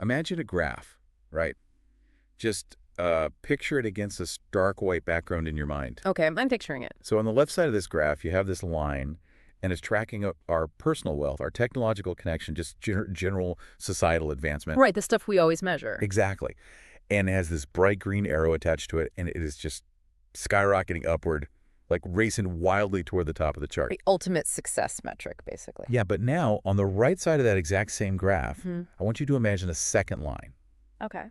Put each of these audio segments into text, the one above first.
imagine a graph, right? Just picture it against this dark white background in your mind. Okay, I'm picturing it. So on the left side of this graph, you have this line, and it's tracking our personal wealth, our technological connection, just general societal advancement. Right, the stuff we always measure. Exactly. And it has this bright green arrow attached to it, and it is just skyrocketing upward, like racing wildly toward the top of the chart. The ultimate success metric, basically. Yeah, but now on the right side of that exact same graph, Hmm. I want you to imagine a second line. Okay.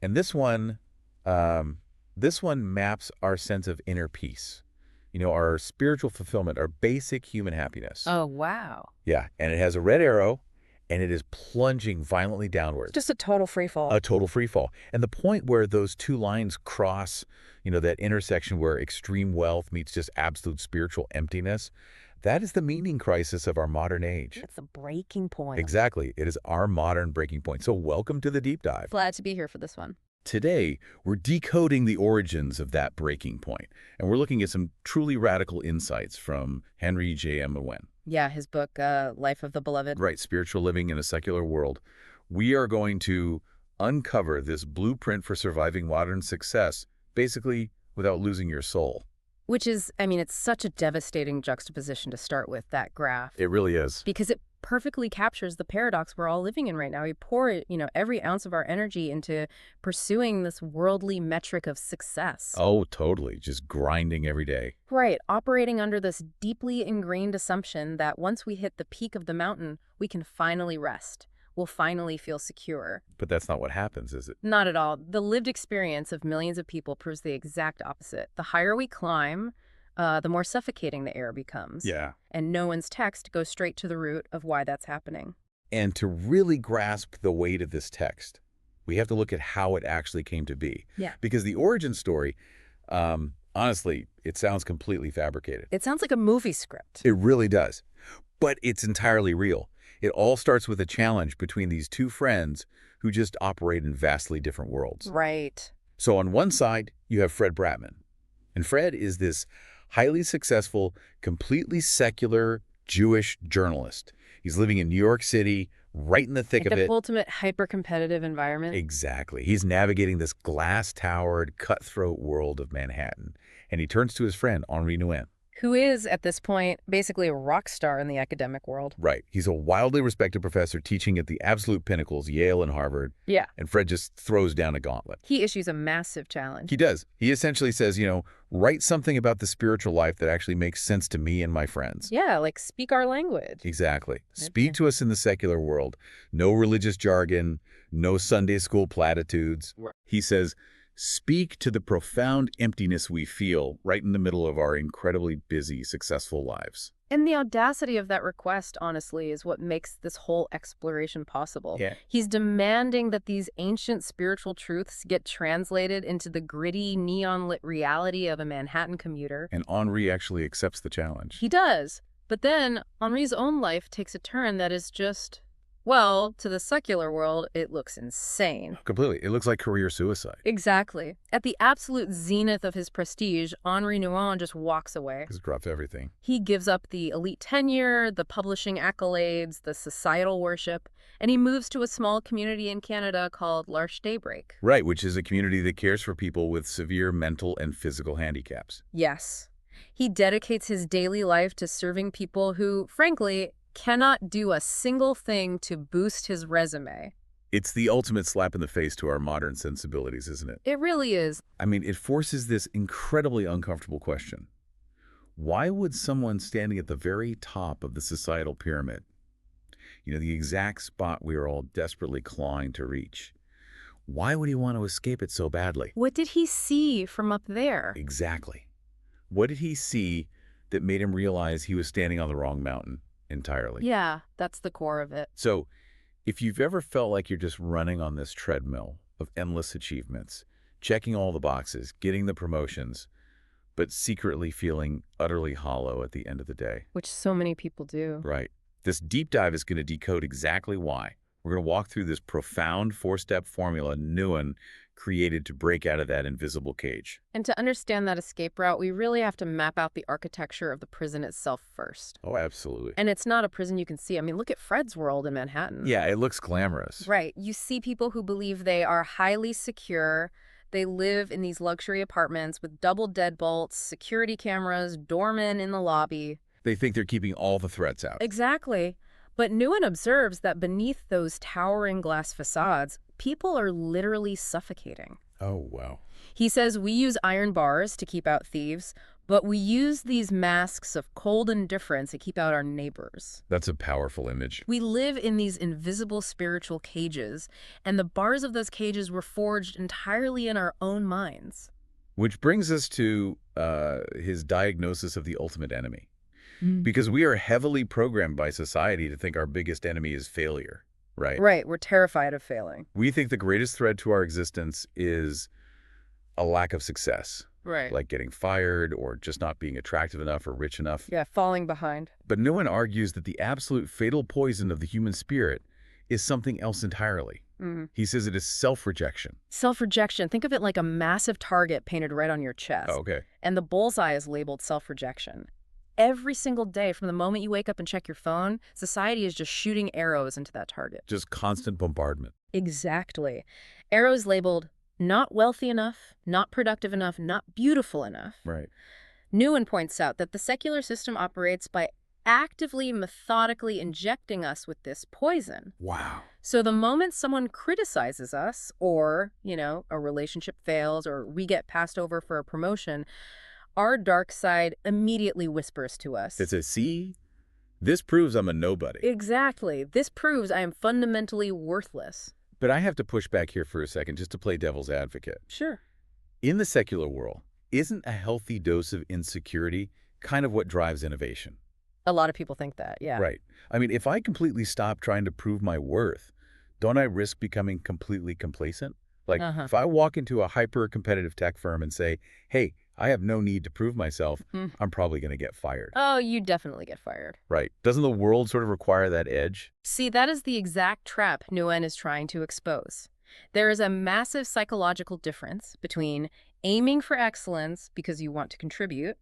And this one maps our sense of inner peace. You know, our spiritual fulfillment, our basic human happiness. Oh, wow. Yeah, and it has a red arrow, and it is plunging violently downwards. Just a total free fall. A total free fall. And the point where those two lines cross, you know, that intersection where extreme wealth meets just absolute spiritual emptiness, that is the meaning crisis of our modern age. It's a breaking point. Exactly. It is our modern breaking point. So welcome to the deep dive. Glad to be here for this one. Today, we're decoding the origins of that breaking point, and we're looking at some truly radical insights from Henri Nouwen. Yeah, his book, Life of the Beloved. Right, Spiritual Living in a Secular World. We are going to uncover this blueprint for surviving modern success, basically without losing your soul. Which is, I mean, it's such a devastating juxtaposition to start with, that graph. It really is. Because it perfectly captures the paradox we're all living in right now. We pour, every ounce of our energy into pursuing this worldly metric of success. Oh, totally. Just grinding every day. Right, operating under this deeply ingrained assumption that once we hit the peak of the mountain, we can finally rest. We'll finally feel secure. But that's not what happens, is it? Not at all. The lived experience of millions of people proves the exact opposite. The higher we climb, the more suffocating the air becomes. Yeah. And Nouwen's text goes straight to the root of why that's happening. And to really grasp the weight of this text, we have to look at how it actually came to be. Yeah. Because the origin story, honestly, it sounds completely fabricated. It sounds like a movie script. It really does. But it's entirely real. It all starts with a challenge between these two friends who just operate in vastly different worlds. Right. So on one side, you have Fred Bratman. And Fred is this highly successful, completely secular Jewish journalist. He's living in New York City, right in the thick of it. The ultimate hyper-competitive environment. Exactly. He's navigating this glass-towered, cutthroat world of Manhattan. And he turns to his friend, Henri Nouwen. Who is, at this point, basically a rock star in the academic world. Right. He's a wildly respected professor teaching at the absolute pinnacles, Yale and Harvard. Yeah. And Fred just throws down a gauntlet. He issues a massive challenge. He does. He essentially says, write something about the spiritual life that actually makes sense to me and my friends. Yeah, like speak our language. Exactly. Speak to us in the secular world. No religious jargon, no Sunday school platitudes. He says, speak to the profound emptiness we feel right in the middle of our incredibly busy, successful lives. And the audacity of that request, honestly, is what makes this whole exploration possible. Yeah. He's demanding that these ancient spiritual truths get translated into the gritty, neon-lit reality of a Manhattan commuter. And Henri actually accepts the challenge. He does. But then Henri's own life takes a turn that is just, well, to the secular world, it looks insane. Completely. It looks like career suicide. Exactly. At the absolute zenith of his prestige, Henri Nouwen just walks away. He's dropped everything. He gives up the elite tenure, the publishing accolades, the societal worship, and he moves to a small community in Canada called L'Arche Daybreak. Right, which is a community that cares for people with severe mental and physical handicaps. Yes. He dedicates his daily life to serving people who, frankly, cannot do a single thing to boost his resume. It's the ultimate slap in the face to our modern sensibilities, isn't it? It really is. I mean, it forces this incredibly uncomfortable question. Why would someone standing at the very top of the societal pyramid, the exact spot we are all desperately clawing to reach, why would he want to escape it so badly? What did he see from up there? Exactly. What did he see that made him realize he was standing on the wrong mountain entirely? Yeah, that's the core of it. So, if you've ever felt like you're just running on this treadmill of endless achievements, checking all the boxes, getting the promotions, but secretly feeling utterly hollow at the end of the day. Which so many people do. Right. This deep dive is going to decode exactly why, We're going to walk through this profound four-step formula Nouwen created to break out of that invisible cage. And to understand that escape route, we really have to map out the architecture of the prison itself first. Oh, absolutely. And it's not a prison you can see. I mean, look at Fred's world in Manhattan. Yeah, it looks glamorous. Right. You see people who believe they are highly secure. They live in these luxury apartments with double deadbolts, security cameras, doormen in the lobby. They think they're keeping all the threats out. Exactly. But Nouwen observes that beneath those towering glass facades, people are literally suffocating. Oh, wow. He says we use iron bars to keep out thieves, but we use these masks of cold indifference to keep out our neighbors. That's a powerful image. We live in these invisible spiritual cages, and the bars of those cages were forged entirely in our own minds. Which brings us to his diagnosis of the ultimate enemy. Because we are heavily programmed by society to think our biggest enemy is failure, right? Right, we're terrified of failing. We think the greatest threat to our existence is a lack of success. Right. Like getting fired or just not being attractive enough or rich enough. Yeah, falling behind. But Nouwen argues that the absolute fatal poison of the human spirit is something else entirely. He says it is self-rejection. Self-rejection. Think of it like a massive target painted right on your chest. Oh, okay. And the bullseye is labeled self-rejection. Every single day, from the moment you wake up and check your phone, society is just shooting arrows into that target. Just constant bombardment. Exactly. Arrows labeled not wealthy enough, not productive enough, not beautiful enough. Right. Nouwen points out that the secular system operates by actively, methodically injecting us with this poison. Wow. So the moment someone criticizes us, or, a relationship fails, or we get passed over for a promotion, our dark side immediately whispers to us. It says, see, this proves I'm a nobody. Exactly. This proves I am fundamentally worthless. But I have to push back here for a second just to play devil's advocate. Sure. In the secular world, isn't a healthy dose of insecurity kind of what drives innovation? A lot of people think that, yeah. Right. I mean, if I completely stop trying to prove my worth, don't I risk becoming completely complacent? Like, if I walk into a hyper-competitive tech firm and say, hey, I have no need to prove myself, I'm probably going to get fired. Oh, you definitely get fired. Right. Doesn't the world sort of require that edge? See, that is the exact trap Nouwen is trying to expose. There is a massive psychological difference between aiming for excellence because you want to contribute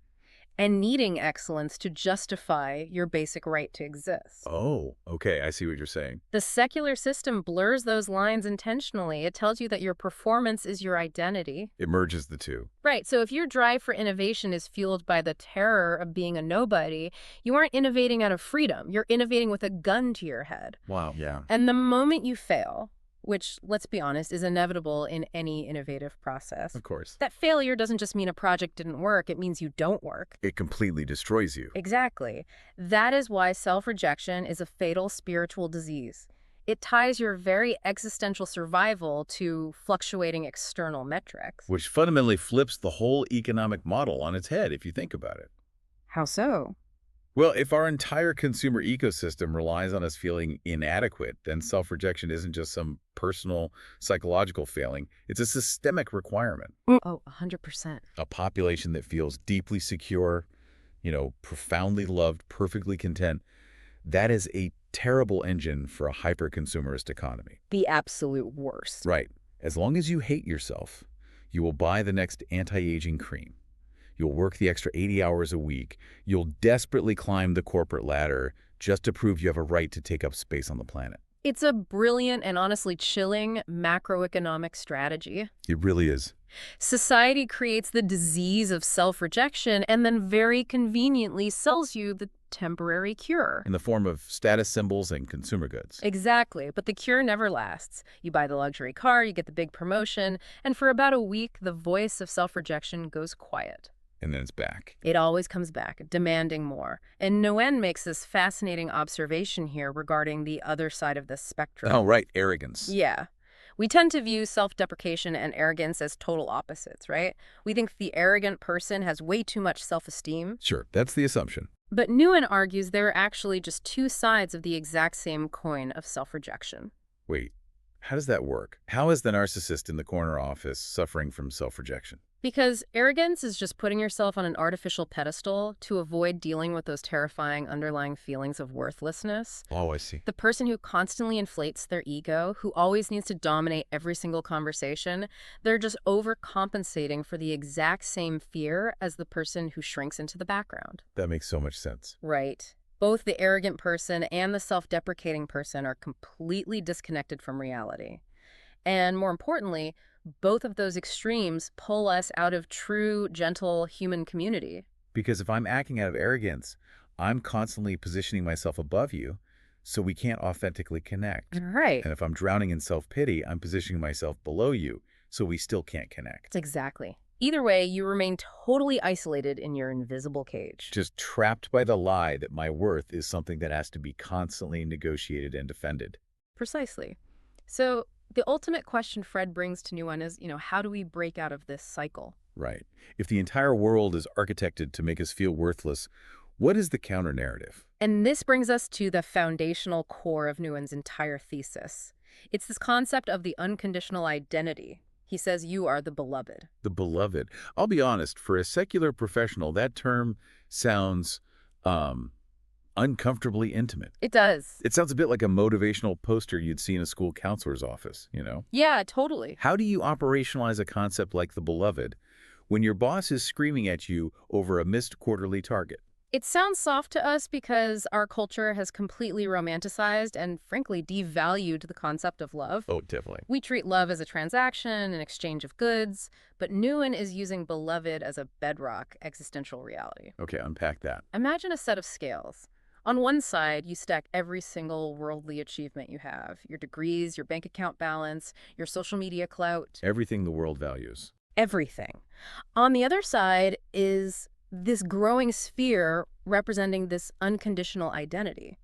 and needing excellence to justify your basic right to exist. Oh, okay. I see what you're saying. The secular system blurs those lines intentionally. It tells you that your performance is your identity. It merges the two. Right. So if your drive for innovation is fueled by the terror of being a nobody, you aren't innovating out of freedom. You're innovating with a gun to your head. Wow. Yeah. And the moment you fail, which, let's be honest, is inevitable in any innovative process. Of course. That failure doesn't just mean a project didn't work. It means you don't work. It completely destroys you. Exactly. That is why self-rejection is a fatal spiritual disease. It ties your very existential survival to fluctuating external metrics. Which fundamentally flips the whole economic model on its head, if you think about it. How so? Well, if our entire consumer ecosystem relies on us feeling inadequate, then self-rejection isn't just some personal psychological failing. It's a systemic requirement. Oh, 100%. A population that feels deeply secure, profoundly loved, perfectly content, that is a terrible engine for a hyper-consumerist economy. The absolute worst. Right. As long as you hate yourself, you will buy the next anti-aging cream. You'll work the extra 80 hours a week. You'll desperately climb the corporate ladder just to prove you have a right to take up space on the planet. It's a brilliant and honestly chilling macroeconomic strategy. It really is. Society creates the disease of self-rejection and then very conveniently sells you the temporary cure. In the form of status symbols and consumer goods. Exactly, but the cure never lasts. You buy the luxury car, you get the big promotion, and for about a week, the voice of self-rejection goes quiet. And then it's back. It always comes back, demanding more. And Nouwen makes this fascinating observation here regarding the other side of this spectrum. Oh, right, arrogance. Yeah. We tend to view self-deprecation and arrogance as total opposites, right? We think the arrogant person has way too much self-esteem. Sure, that's the assumption. But Nouwen argues there are actually just two sides of the exact same coin of self-rejection. Wait, how does that work? How is the narcissist in the corner office suffering from self-rejection? Because arrogance is just putting yourself on an artificial pedestal to avoid dealing with those terrifying underlying feelings of worthlessness. Oh, I see. The person who constantly inflates their ego, who always needs to dominate every single conversation, they're just overcompensating for the exact same fear as the person who shrinks into the background. That makes so much sense. Right. Both the arrogant person and the self-deprecating person are completely disconnected from reality. And more importantly, both of those extremes pull us out of true, gentle human community. Because if I'm acting out of arrogance, I'm constantly positioning myself above you, so we can't authentically connect. Right. And if I'm drowning in self-pity, I'm positioning myself below you, so we still can't connect. Exactly. Either way, you remain totally isolated in your invisible cage. Just trapped by the lie that my worth is something that has to be constantly negotiated and defended. Precisely. So the ultimate question Fred brings to Nouwen is, how do we break out of this cycle? Right. If the entire world is architected to make us feel worthless, what is the counter-narrative? And this brings us to the foundational core of Nouwen's entire thesis. It's this concept of the unconditional identity. He says you are the beloved. The beloved. I'll be honest, for a secular professional, that term sounds uncomfortably intimate. It does. It sounds a bit like a motivational poster you'd see in a school counselor's office, you know? Yeah, totally. How do you operationalize a concept like the beloved when your boss is screaming at you over a missed quarterly target? It sounds soft to us because our culture has completely romanticized and, frankly, devalued the concept of love. Oh, definitely. We treat love as a transaction, an exchange of goods, but Nouwen is using beloved as a bedrock existential reality. Okay, unpack that. Imagine a set of scales. On one side, you stack every single worldly achievement you have, your degrees, your bank account balance, your social media clout, Everything the world values. everything. On the other side is this growing sphere representing this unconditional identity,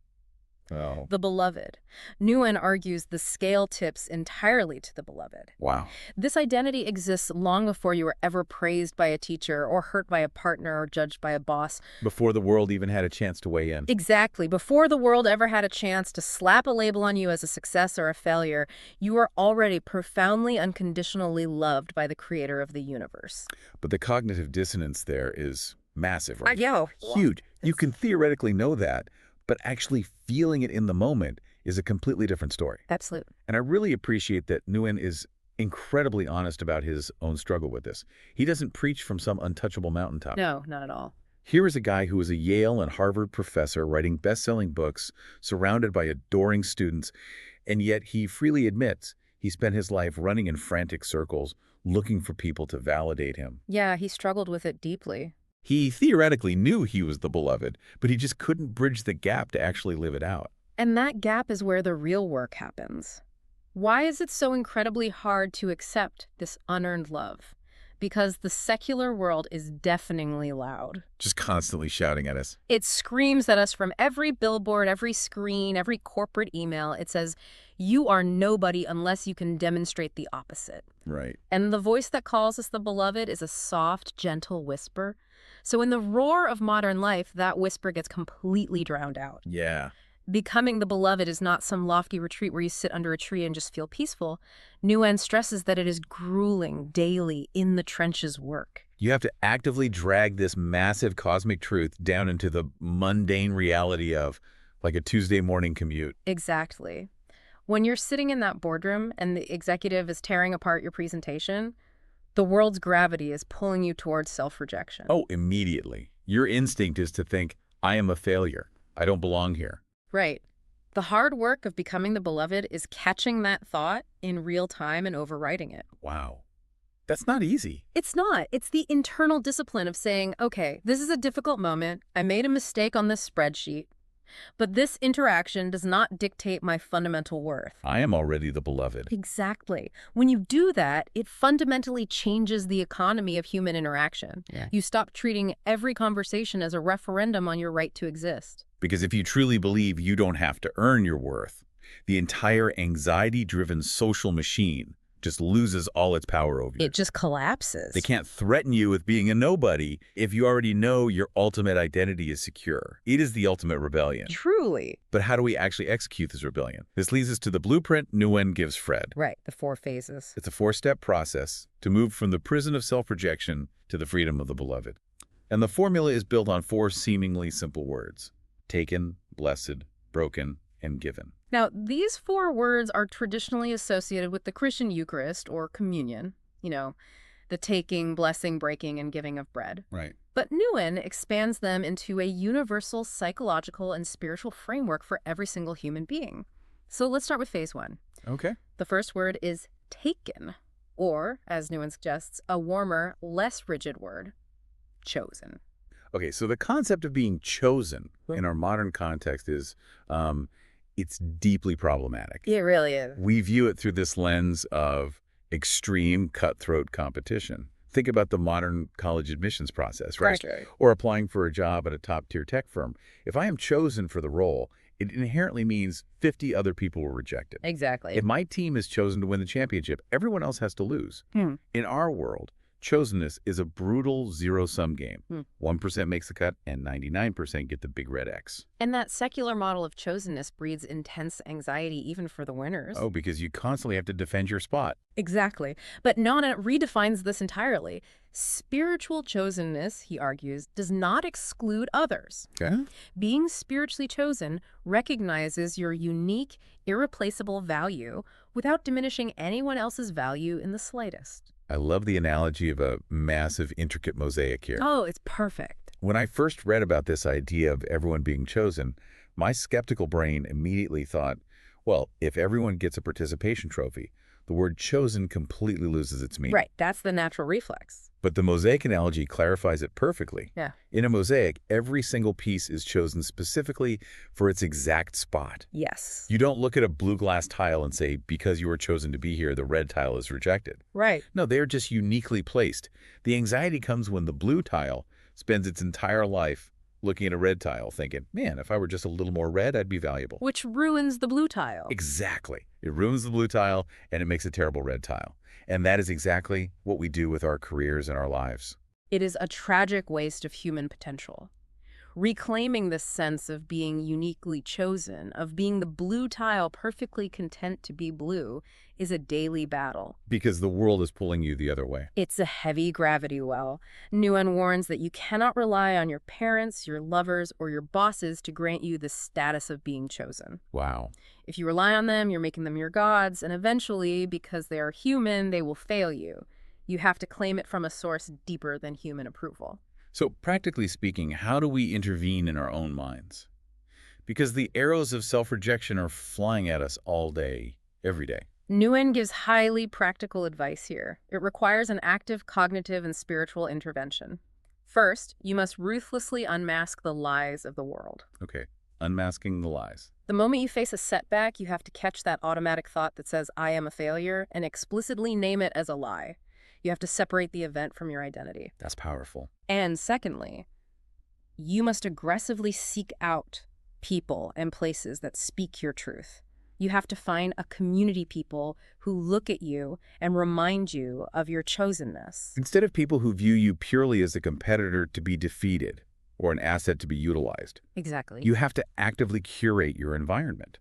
Oh, the beloved. Nouwen argues the scale tips entirely to the beloved. wow. This identity exists long before you were ever praised by a teacher or hurt by a partner or judged by a boss. Before the world even had a chance to weigh in. Exactly. Before the world ever had a chance to slap a label on you as a success or a failure, you are already profoundly, unconditionally loved by the creator of the universe. But the cognitive dissonance there is massive, right? Yo. Huge. You can theoretically know that, but actually feeling it in the moment is a completely different story. Absolutely. And I really appreciate that Nouwen is incredibly honest about his own struggle with this. He doesn't preach from some untouchable mountaintop. No, not at all. Here is a guy who is a Yale and Harvard professor writing best-selling books, surrounded by adoring students, and yet he freely admits he spent his life running in frantic circles, looking for people to validate him. Yeah, he struggled with it deeply. He theoretically knew he was the beloved, but he just couldn't bridge the gap to actually live it out. And that gap is where the real work happens. Why is it so incredibly hard to accept this unearned love? Because the secular world is deafeningly loud. Just constantly shouting at us. It screams at us from every billboard, every screen, every corporate email. It says, you are nobody unless you can demonstrate the opposite. Right. And the voice that calls us the beloved is a soft, gentle whisper. So in the roar of modern life, that whisper gets completely drowned out. Yeah. Becoming the beloved is not some lofty retreat where you sit under a tree and just feel peaceful. Nouwen stresses that it is grueling, daily, in the trenches work. You have to actively drag this massive cosmic truth down into the mundane reality of, like, a Tuesday morning commute. Exactly. When you're sitting in that boardroom and the executive is tearing apart your presentation, the world's gravity is pulling you towards self-rejection. Oh, immediately. Your instinct is to think, I am a failure. I don't belong here. Right. The hard work of becoming the beloved is catching that thought in real time and overriding it. Wow. That's not easy. It's not. It's the internal discipline of saying, okay, this is a difficult moment. I made a mistake on this spreadsheet, but this interaction does not dictate my fundamental worth. I am already the beloved. Exactly. When you do that, it fundamentally changes the economy of human interaction. Yeah. You stop treating every conversation as a referendum on your right to exist. Because if you truly believe you don't have to earn your worth, the entire anxiety-driven social machine just loses all its power over you. It just collapses. They can't threaten you with being a nobody if you already know your ultimate identity is secure. It is the ultimate rebellion. Truly. But how do we actually execute this rebellion? This leads us to the blueprint Nouwen gives Fred. Right, the 4 phases. It's a 4-step process to move from the prison of self-rejection to the freedom of the beloved. And the formula is built on 4 seemingly simple words: taken, blessed, broken, and given. Now, these 4 words are traditionally associated with the Christian Eucharist or communion, the taking, blessing, breaking, and giving of bread. Right. But Nouwen expands them into a universal psychological and spiritual framework for every single human being. So let's start with phase 1. Okay. The first word is taken, or, as Nouwen suggests, a warmer, less rigid word, chosen. Okay, so the concept of being chosen in our modern context is it's deeply problematic. It really is. We view it through this lens of extreme cutthroat competition. Think about the modern college admissions process, right? Right. Or applying for a job at a top-tier tech firm. If I am chosen for the role, it inherently means 50 other people were rejected. Exactly. If my team is chosen to win the championship, everyone else has to lose. In our world, chosenness is a brutal zero-sum game. 1% makes the cut, and 99% get the big red X. And that secular model of chosenness breeds intense anxiety even for the winners. Oh, because you constantly have to defend your spot. Exactly. But Nana redefines this entirely. Spiritual chosenness, he argues, does not exclude others. Okay. Being spiritually chosen recognizes your unique, irreplaceable value without diminishing anyone else's value in the slightest. I love the analogy of a massive, intricate mosaic here. Oh, it's perfect. When I first read about this idea of everyone being chosen, my skeptical brain immediately thought, well, if everyone gets a participation trophy, the word chosen completely loses its meaning. Right, that's the natural reflex. But the mosaic analogy clarifies it perfectly. Yeah. In a mosaic, every single piece is chosen specifically for its exact spot. Yes. You don't look at a blue glass tile and say, because you were chosen to be here, the red tile is rejected. Right. No, they are just uniquely placed. The anxiety comes when the blue tile spends its entire life looking at a red tile thinking, man, if I were just a little more red, I'd be valuable. Which ruins the blue tile. Exactly. It ruins the blue tile, and it makes a terrible red tile. And that is exactly what we do with our careers and our lives. It is a tragic waste of human potential. Reclaiming this sense of being uniquely chosen, of being the blue tile perfectly content to be blue, is a daily battle. Because the world is pulling you the other way. It's a heavy gravity well. Nouwen warns that you cannot rely on your parents, your lovers, or your bosses to grant you the status of being chosen. Wow. If you rely on them, you're making them your gods, and eventually, because they are human, they will fail you. You have to claim it from a source deeper than human approval. So practically speaking, how do we intervene in our own minds? Because the arrows of self-rejection are flying at us all day, every day. Nouwen gives highly practical advice here. It requires an active cognitive and spiritual intervention. First, you must ruthlessly unmask the lies of the world. Okay, unmasking the lies. The moment you face a setback, you have to catch that automatic thought that says, I am a failure, and explicitly name it as a lie. You have to separate the event from your identity. That's powerful. And secondly, you must aggressively seek out people and places that speak your truth. You have to find a community people who look at you and remind you of your chosenness. Instead of people who view you purely as a competitor to be defeated or an asset to be utilized, Exactly. you have to actively curate your environment.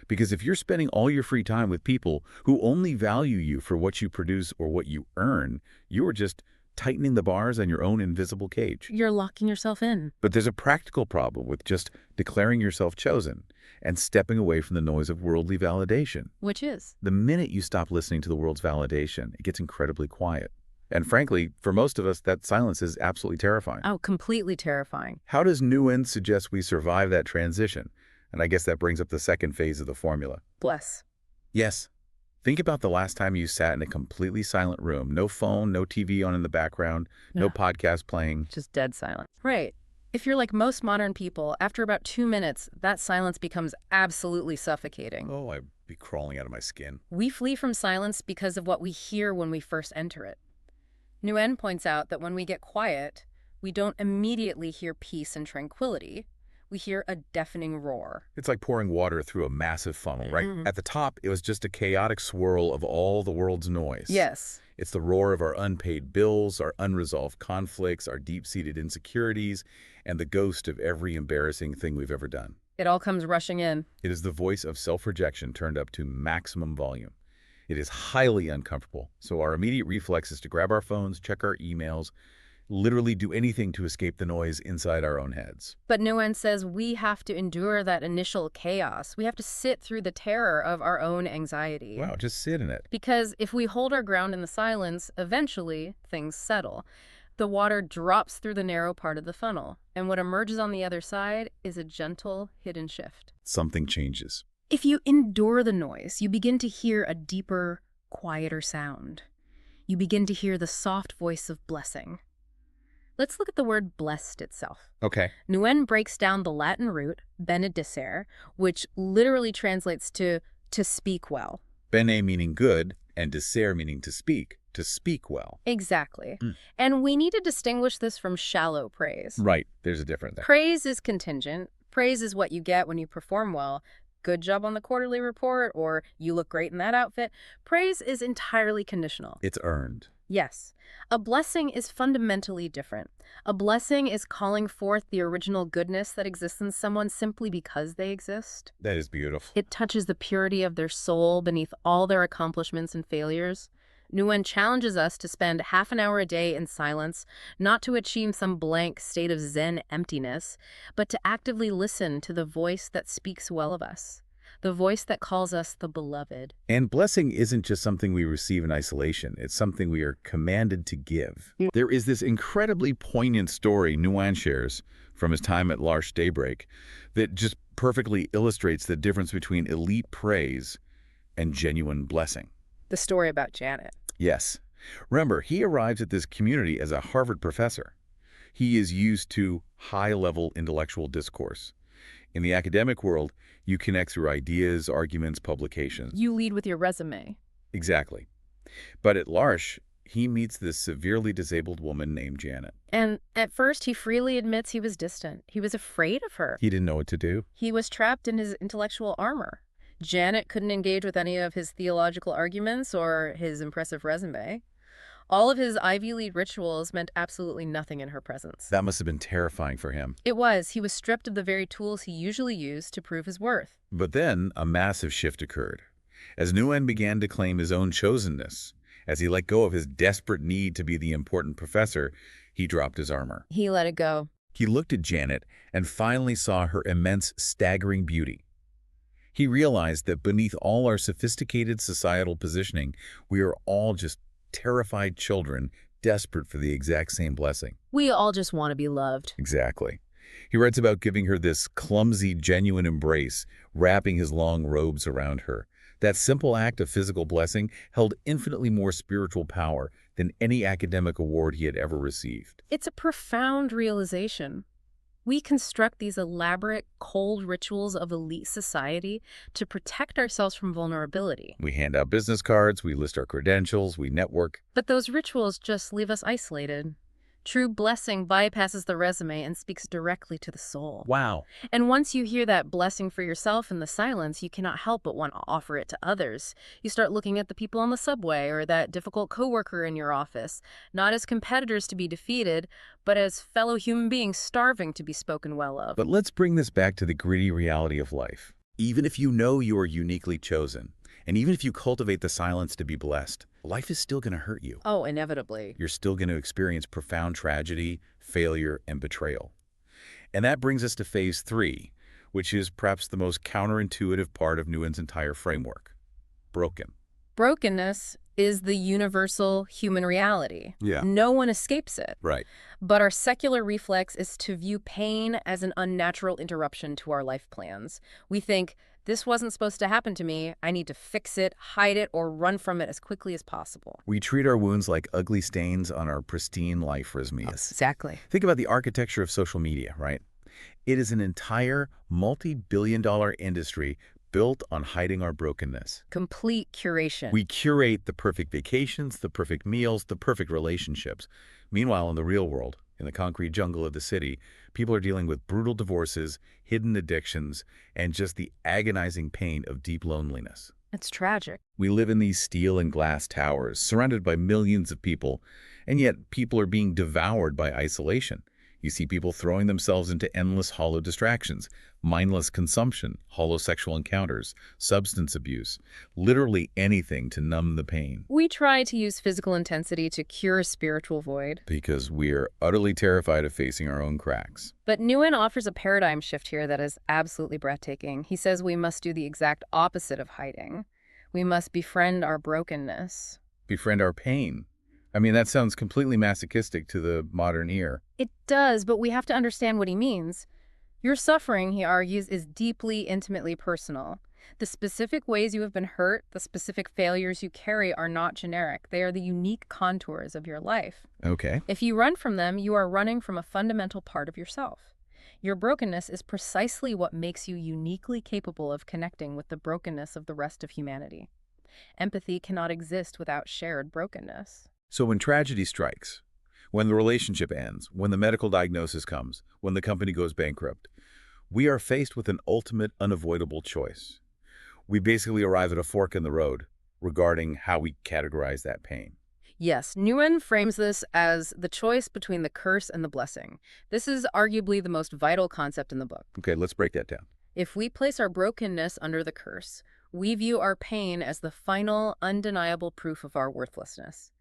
Because if you're spending all your free time with people who only value you for what you produce or what you earn, you are just tightening the bars on your own invisible cage. You're locking yourself in. But there's a practical problem with just declaring yourself chosen and stepping away from the noise of worldly validation. Which is? The minute you stop listening to the world's validation, it gets incredibly quiet. And frankly, for most of us, that silence is absolutely terrifying. Oh, completely terrifying. How does Nouwen suggest we survive that transition? And I guess that brings up the second phase of the formula. Bless. Yes. Think about the last time you sat in a completely silent room. No phone, no TV on in the background, no Yeah. podcast playing. Just dead silent. Right. If you're like most modern people, after about 2 minutes, that silence becomes absolutely suffocating. Oh, I'd be crawling out of my skin. We flee from silence because of what we hear when we first enter it. Nouwen points out that when we get quiet, we don't immediately hear peace and tranquility. we hear a deafening roar. It's like pouring water through a massive funnel, right? At the top, it was just a chaotic swirl of all the world's noise. Yes. It's the roar of our unpaid bills, our unresolved conflicts, our deep-seated insecurities, and the ghost of every embarrassing thing we've ever done. It all comes rushing in. It is the voice of self-rejection turned up to maximum volume. It is highly uncomfortable, so our immediate reflex is to grab our phones, check our emails, literally do anything to escape the noise inside our own heads. But Nouwen says we have to endure that initial chaos. We have to sit through the terror of our own anxiety. Wow, just sit in it. Because if we hold our ground in the silence, eventually things settle. The water drops through the narrow part of the funnel, and what emerges on the other side is a gentle, hidden shift. Something changes. If you endure the noise, you begin to hear a deeper, quieter sound. You begin to hear the soft voice of blessing. Let's look at the word blessed itself. Okay. Nouwen breaks down the Latin root, benedicere, which literally translates to speak well. Bene meaning good, and dicere meaning to speak well. Exactly. And we need to distinguish this from shallow praise. Right, there's a difference there. Praise is contingent. Praise is what you get when you perform well. Good job on the quarterly report, or you look great in that outfit. Praise is entirely conditional. It's earned. Yes. A blessing is fundamentally different. A blessing is calling forth the original goodness that exists in someone simply because they exist. That is beautiful. It touches the purity of their soul beneath all their accomplishments and failures. Nouwen challenges us to spend half an hour a day in silence, not to achieve some blank state of Zen emptiness, but to actively listen to the voice that speaks well of us, the voice that calls us the beloved. And blessing isn't just something we receive in isolation. It's something we are commanded to give. There is this incredibly poignant story Nouwen shares from his time at L'Arche Daybreak that just perfectly illustrates the difference between elite praise and genuine blessing. The story about Janet. Yes. Remember, he arrives at this community as a Harvard professor. He is used to high-level intellectual discourse. In the academic world, you connect through ideas, arguments, publications. You lead with your resume. Exactly. But at L'Arche, he meets this severely disabled woman named Janet. And at first, he freely admits he was distant. He was afraid of her. He didn't know what to do. He was trapped in his intellectual armor. Janet couldn't engage with any of his theological arguments or his impressive resume. All of his Ivy League rituals meant absolutely nothing in her presence. That must have been terrifying for him. It was. He was stripped of the very tools he usually used to prove his worth. But then a massive shift occurred. As Nouwen began to claim his own chosenness, as he let go of his desperate need to be the important professor, he dropped his armor. He let it go. He looked at Janet and finally saw her immense, staggering beauty. He realized that beneath all our sophisticated societal positioning, we are all just terrified children desperate for the exact same blessing. We all just want to be loved. Exactly. He writes about giving her this clumsy, genuine embrace, wrapping his long robes around her. That simple act of physical blessing held infinitely more spiritual power than any academic award he had ever received. It's a profound realization. We construct these elaborate, cold rituals of elite society to protect ourselves from vulnerability. We hand out business cards, we list our credentials, we network. But those rituals just leave us isolated. True blessing bypasses the resume and speaks directly to the soul. Wow. And once you hear that blessing for yourself in the silence, you cannot help but want to offer it to others. You start looking at the people on the subway or that difficult coworker in your office, not as competitors to be defeated, but as fellow human beings starving to be spoken well of. But let's bring this back to the gritty reality of life. Even if you know you are uniquely chosen, and even if you cultivate the silence to be blessed, life is still going to hurt you. Oh, inevitably. You're still going to experience profound tragedy, failure, and betrayal. And that brings us to phase 3, which is perhaps the most counterintuitive part of Nouwen's entire framework. Broken. Brokenness is the universal human reality. Yeah. No one escapes it. Right. But our secular reflex is to view pain as an unnatural interruption to our life plans. We think, this wasn't supposed to happen to me. I need to fix it, hide it, or run from it as quickly as possible. We treat our wounds like ugly stains on our pristine life resumes. Exactly. Think about the architecture of social media, right? It is an entire multi-billion-dollar industry built on hiding our brokenness. Complete curation. We curate the perfect vacations, the perfect meals, the perfect relationships. Meanwhile, in the real world, In the concrete jungle of the city, people are dealing with brutal divorces, hidden addictions, and just the agonizing pain of deep loneliness. It's tragic. We live in these steel and glass towers, surrounded by millions of people, and yet people are being devoured by isolation. You see people throwing themselves into endless hollow distractions, mindless consumption, hollow sexual encounters, substance abuse, literally anything to numb the pain. We try to use physical intensity to cure a spiritual void. Because we're utterly terrified of facing our own cracks. But Nouwen offers a paradigm shift here that is absolutely breathtaking. He says we must do the exact opposite of hiding. We must befriend our brokenness. Befriend our pain. I mean, that sounds completely masochistic to the modern ear. It does, but we have to understand what he means. Your suffering, he argues, is deeply, intimately personal. The specific ways you have been hurt, the specific failures you carry are not generic. They are the unique contours of your life. Okay. If you run from them, you are running from a fundamental part of yourself. Your brokenness is precisely what makes you uniquely capable of connecting with the brokenness of the rest of humanity. Empathy cannot exist without shared brokenness. So when tragedy strikes, when the relationship ends, when the medical diagnosis comes, when the company goes bankrupt, we are faced with an ultimate unavoidable choice. We basically arrive at a fork in the road regarding how we categorize that pain. Yes, Nouwen frames this as the choice between the curse and the blessing. This is arguably the most vital concept in the book. Okay, let's break that down. If we place our brokenness under the curse, we view our pain as the final, undeniable proof of our worthlessness.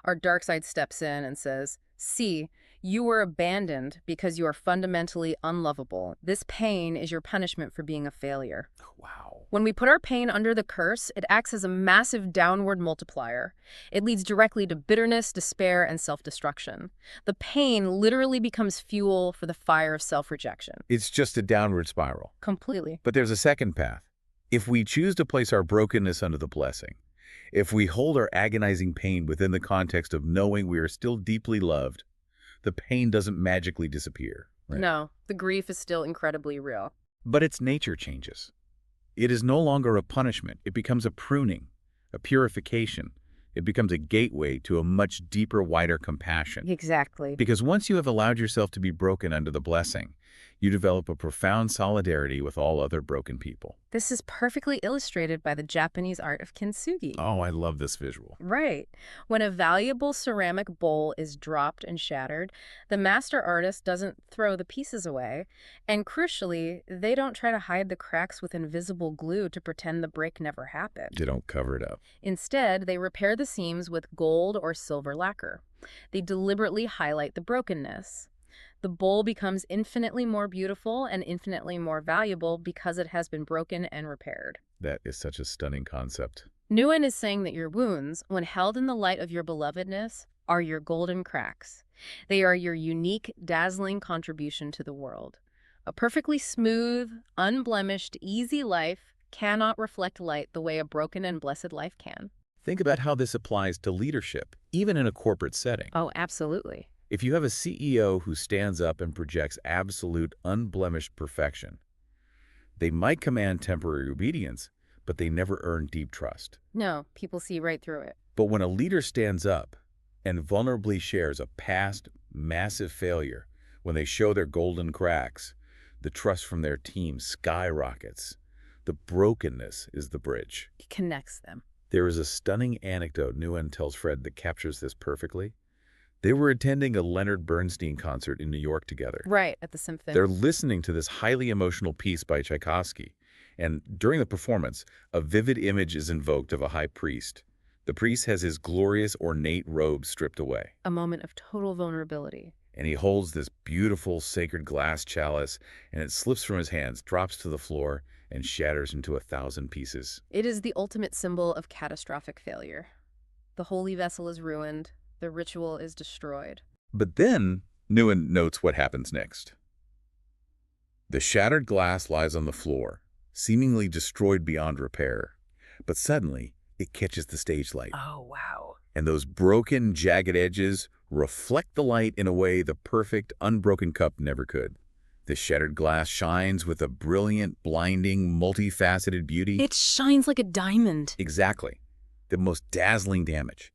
Our dark side steps in and says, "See, you were abandoned because you are fundamentally unlovable. This pain is your punishment for being a failure." Wow. When we put our pain under the curse, it acts as a massive downward multiplier. It leads directly to bitterness, despair, and self-destruction. The pain literally becomes fuel for the fire of self-rejection. It's just a downward spiral. Completely. But there's a second path. If we choose to place our brokenness under the blessing, if we hold our agonizing pain within the context of knowing we are still deeply loved, the pain doesn't magically disappear. Right? No, the grief is still incredibly real. But its nature changes. It is no longer a punishment. It becomes a pruning, a purification. It becomes a gateway to a much deeper, wider compassion. Exactly. Because once you have allowed yourself to be broken under the blessing, you develop a profound solidarity with all other broken people. This is perfectly illustrated by the Japanese art of kintsugi. Oh, I love this visual. Right. When a valuable ceramic bowl is dropped and shattered, the master artist doesn't throw the pieces away, and crucially, they don't try to hide the cracks with invisible glue to pretend the break never happened. They don't cover it up. Instead, they repair the seams with gold or silver lacquer. They deliberately highlight the brokenness. The bowl becomes infinitely more beautiful and infinitely more valuable because it has been broken and repaired. That is such a stunning concept. Nouwen is saying that your wounds, when held in the light of your belovedness, are your golden cracks. They are your unique, dazzling contribution to the world. A perfectly smooth, unblemished, easy life cannot reflect light the way a broken and blessed life can. Think about how this applies to leadership, even in a corporate setting. Oh, absolutely. If you have a CEO who stands up and projects absolute, unblemished perfection, they might command temporary obedience, but they never earn deep trust. No, people see right through it. But when a leader stands up and vulnerably shares a past massive failure, when they show their golden cracks, the trust from their team skyrockets. The brokenness is the bridge. It connects them. There is a stunning anecdote Nouwen tells Fred that captures this perfectly. They were attending a Leonard Bernstein concert in New York together. Right, at the symphony. They're listening to this highly emotional piece by Tchaikovsky, and during the performance, a vivid image is invoked of a high priest. The priest has his glorious, ornate robe stripped away. A moment of total vulnerability. And he holds this beautiful, sacred glass chalice, and it slips from his hands, drops to the floor, and shatters into 1,000 pieces. It is the ultimate symbol of catastrophic failure. The holy vessel is ruined. The ritual is destroyed. But then, Nouwen notes what happens next. The shattered glass lies on the floor, seemingly destroyed beyond repair. But suddenly, it catches the stage light. Oh, wow. And those broken, jagged edges reflect the light in a way the perfect, unbroken cup never could. The shattered glass shines with a brilliant, blinding, multifaceted beauty. It shines like a diamond. Exactly. The most dazzling damage.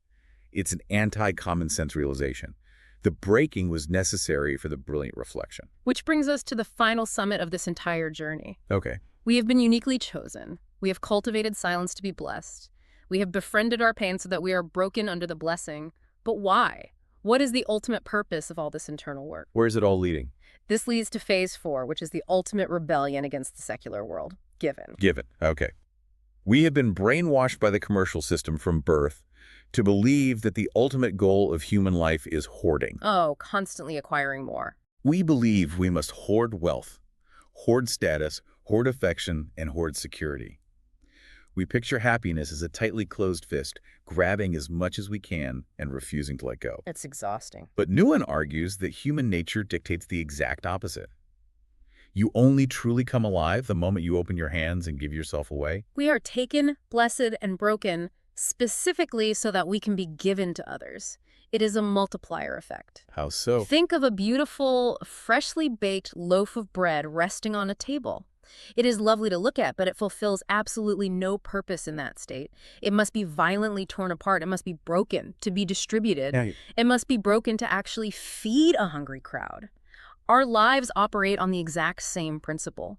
It's an anti-common sense realization. The breaking was necessary for the brilliant reflection. Which brings us to the final summit of this entire journey. Okay. We have been uniquely chosen. We have cultivated silence to be blessed. We have befriended our pain so that we are broken under the blessing. But why? What is the ultimate purpose of all this internal work? Where is it all leading? This leads to phase 4, which is the ultimate rebellion against the secular world. Given. Given. Okay. We have been brainwashed by the commercial system from birth to believe that the ultimate goal of human life is hoarding. Oh, constantly acquiring more. We believe we must hoard wealth, hoard status, hoard affection, and hoard security. We picture happiness as a tightly closed fist, grabbing as much as we can and refusing to let go. It's exhausting. But Nouwen argues that human nature dictates the exact opposite. You only truly come alive the moment you open your hands and give yourself away. We are taken, blessed, and broken specifically so that we can be given to others. It is a multiplier effect. How so? Think of a beautiful, freshly baked loaf of bread resting on a table. It is lovely to look at, but it fulfills absolutely no purpose in that state. It must be violently torn apart. It must be broken to be distributed. Yeah. It must be broken to actually feed a hungry crowd. Our lives operate on the exact same principle.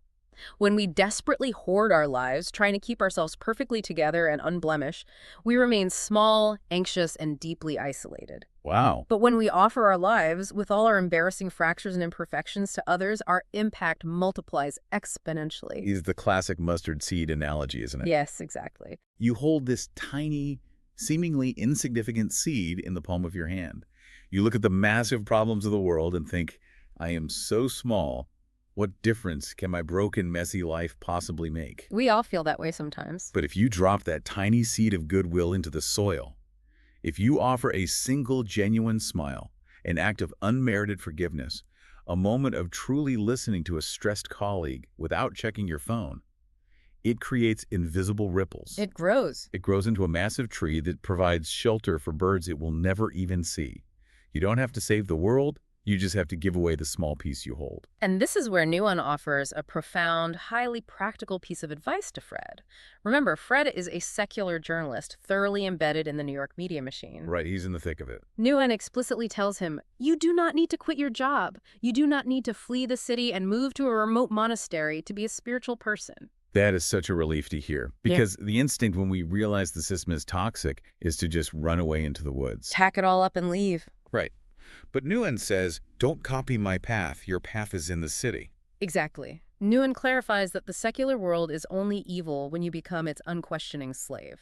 When we desperately hoard our lives, trying to keep ourselves perfectly together and unblemished, we remain small, anxious, and deeply isolated. Wow. But when we offer our lives, with all our embarrassing fractures and imperfections to others, our impact multiplies exponentially. Is the classic mustard seed analogy, isn't it? Yes, exactly. You hold this tiny, seemingly insignificant seed in the palm of your hand. You look at the massive problems of the world and think, I am so small. What difference can my broken, messy life possibly make? We all feel that way sometimes. But if you drop that tiny seed of goodwill into the soil, if you offer a single genuine smile, an act of unmerited forgiveness, a moment of truly listening to a stressed colleague without checking your phone, it creates invisible ripples. It grows. It grows into a massive tree that provides shelter for birds it will never even see. You don't have to save the world. You just have to give away the small piece you hold. And this is where Nouwen offers a profound, highly practical piece of advice to Fred. Remember, Fred is a secular journalist thoroughly embedded in the New York media machine. Right, he's in the thick of it. Nouwen explicitly tells him, you do not need to quit your job. You do not need to flee the city and move to a remote monastery to be a spiritual person. That is such a relief to hear, because the instinct when we realize the system is toxic is to just run away into the woods. Pack it all up and leave. Right. But Nouwen says, don't copy my path. Your path is in the city. Exactly. Nouwen clarifies that the secular world is only evil when you become its unquestioning slave.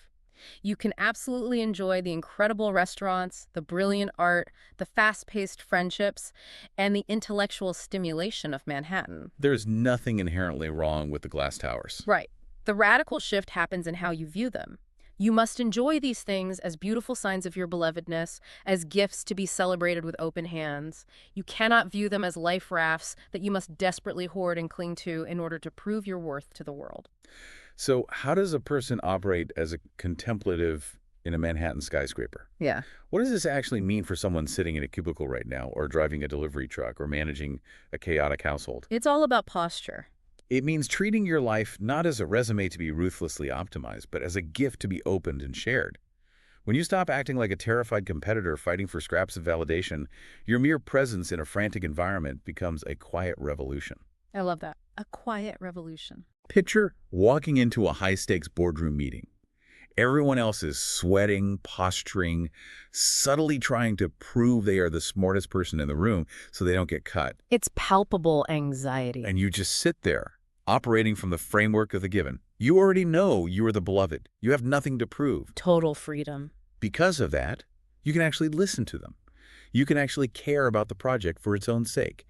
You can absolutely enjoy the incredible restaurants, the brilliant art, the fast-paced friendships, and the intellectual stimulation of Manhattan. There's nothing inherently wrong with the glass towers. Right. The radical shift happens in how you view them. You must enjoy these things as beautiful signs of your belovedness, as gifts to be celebrated with open hands. You cannot view them as life rafts that you must desperately hoard and cling to in order to prove your worth to the world. So how does a person operate as a contemplative in a Manhattan skyscraper? Yeah. What does this actually mean for someone sitting in a cubicle right now, or driving a delivery truck, or managing a chaotic household? It's all about posture. It means treating your life not as a resume to be ruthlessly optimized, but as a gift to be opened and shared. When you stop acting like a terrified competitor fighting for scraps of validation, your mere presence in a frantic environment becomes a quiet revolution. I love that. A quiet revolution. Picture walking into a high-stakes boardroom meeting. Everyone else is sweating, posturing, subtly trying to prove they are the smartest person in the room so they don't get cut. It's palpable anxiety. And you just sit there, operating from the framework of the given. You already know you are the beloved. You have nothing to prove. Total freedom. Because of that, you can actually listen to them. You can actually care about the project for its own sake.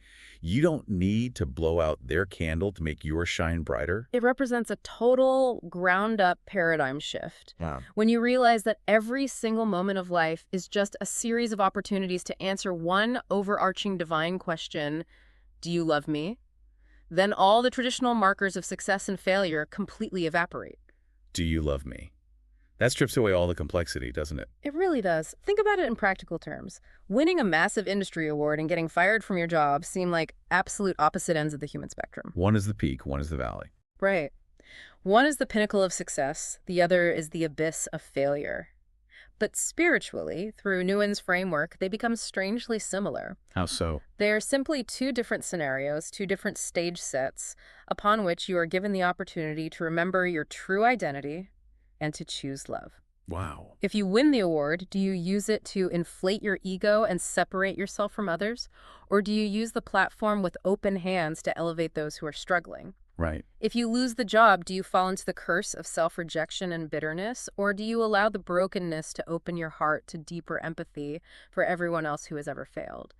You don't need to blow out their candle to make yours shine brighter. It represents a total ground-up paradigm shift. Yeah. When you realize that every single moment of life is just a series of opportunities to answer one overarching divine question, do you love me? Then all the traditional markers of success and failure completely evaporate. Do you love me? That strips away all the complexity, doesn't it? It really does. Think about it in practical terms. Winning a massive industry award and getting fired from your job seem like absolute opposite ends of the human spectrum. One is the peak, one is the valley. Right. One is the pinnacle of success, the other is the abyss of failure. But spiritually, through Nouwen's framework, they become strangely similar. How so? They are simply two different scenarios, two different stage sets, upon which you are given the opportunity to remember your true identity and to choose love. Wow. If you win the award, do you use it to inflate your ego and separate yourself from others? Or do you use the platform with open hands to elevate those who are struggling? Right. If you lose the job, do you fall into the curse of self-rejection and bitterness? Or do you allow the brokenness to open your heart to deeper empathy for everyone else who has ever failed?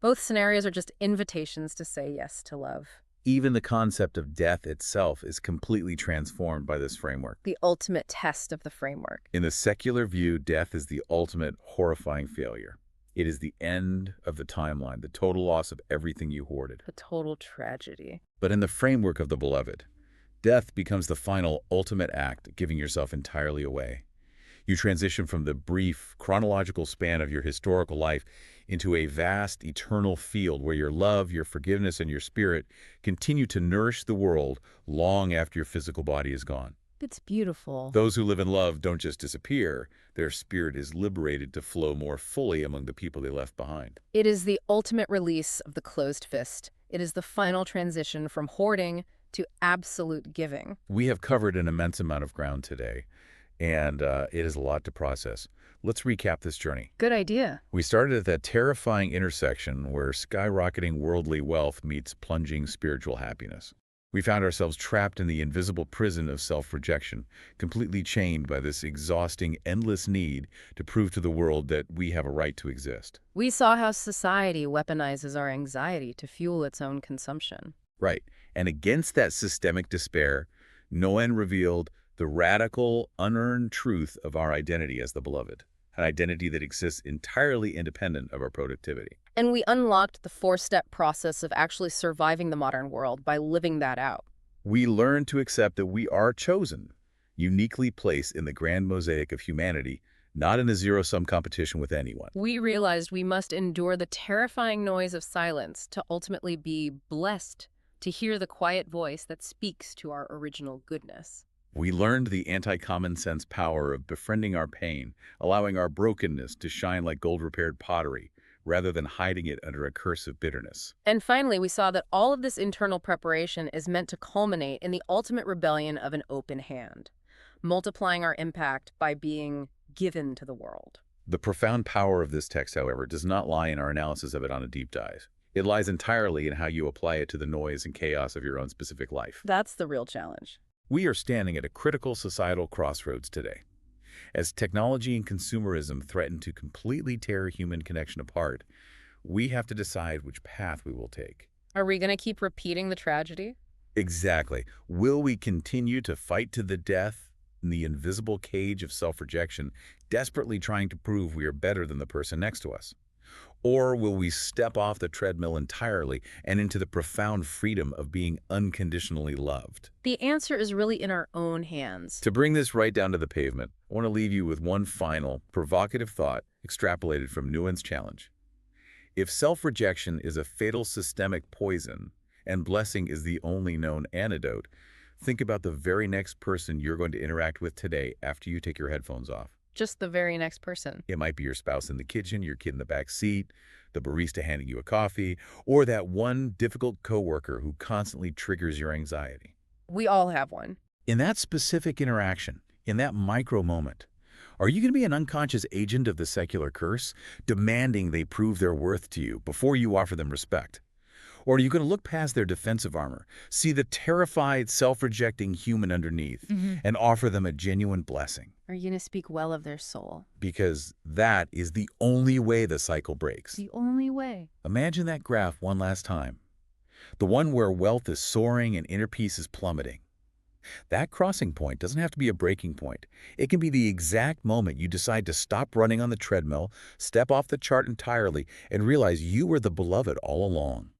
Both scenarios are just invitations to say yes to love. Even the concept of death itself is completely transformed by this framework. The ultimate test of the framework. In the secular view, death is the ultimate horrifying failure. It is the end of the timeline, the total loss of everything you hoarded. A total tragedy. But in the framework of the beloved, death becomes the final, ultimate act, giving yourself entirely away. You transition from the brief, chronological span of your historical life into a vast, eternal field where your love, your forgiveness, and your spirit continue to nourish the world long after your physical body is gone. It's beautiful. Those who live in love don't just disappear. Their spirit is liberated to flow more fully among the people they left behind. It is the ultimate release of the closed fist. It is the final transition from hoarding to absolute giving. We have covered an immense amount of ground today, and it is a lot to process. Let's recap this journey. Good idea. We started at that terrifying intersection where skyrocketing worldly wealth meets plunging spiritual happiness. We found ourselves trapped in the invisible prison of self-rejection, completely chained by this exhausting, endless need to prove to the world that we have a right to exist. We saw how society weaponizes our anxiety to fuel its own consumption. Right. And against that systemic despair, Nouwen revealed the radical, unearned truth of our identity as the beloved, an identity that exists entirely independent of our productivity. And we unlocked the four-step process of actually surviving the modern world by living that out. We learn to accept that we are chosen, uniquely placed in the grand mosaic of humanity, not in a zero-sum competition with anyone. We realized we must endure the terrifying noise of silence to ultimately be blessed to hear the quiet voice that speaks to our original goodness. We learned the anti-common sense power of befriending our pain, allowing our brokenness to shine like gold-repaired pottery, rather than hiding it under a curse of bitterness. And finally, we saw that all of this internal preparation is meant to culminate in the ultimate rebellion of an open hand, multiplying our impact by being given to the world. The profound power of this text, however, does not lie in our analysis of it on a deep dive. It lies entirely in how you apply it to the noise and chaos of your own specific life. That's the real challenge. We are standing at a critical societal crossroads today. As technology and consumerism threaten to completely tear human connection apart, we have to decide which path we will take. Are we going to keep repeating the tragedy? Exactly. Will we continue to fight to the death in the invisible cage of self-rejection, desperately trying to prove we are better than the person next to us? Or will we step off the treadmill entirely and into the profound freedom of being unconditionally loved? The answer is really in our own hands. To bring this right down to the pavement, I want to leave you with one final, provocative thought extrapolated from Nouwen's challenge. If self-rejection is a fatal systemic poison and blessing is the only known antidote, think about the very next person you're going to interact with today after you take your headphones off. Just the very next person. It might be your spouse in the kitchen, your kid in the back seat, the barista handing you a coffee, or that one difficult coworker who constantly triggers your anxiety. We all have one. In that specific interaction, in that micro moment, are you going to be an unconscious agent of the secular curse, demanding they prove their worth to you before you offer them respect? Or are you going to look past their defensive armor, see the terrified, self-rejecting human underneath, and offer them a genuine blessing? Are you going to speak well of their soul? Because that is the only way the cycle breaks. The only way. Imagine that graph one last time. The one where wealth is soaring and inner peace is plummeting. That crossing point doesn't have to be a breaking point. It can be the exact moment you decide to stop running on the treadmill, step off the chart entirely, and realize you were the beloved all along.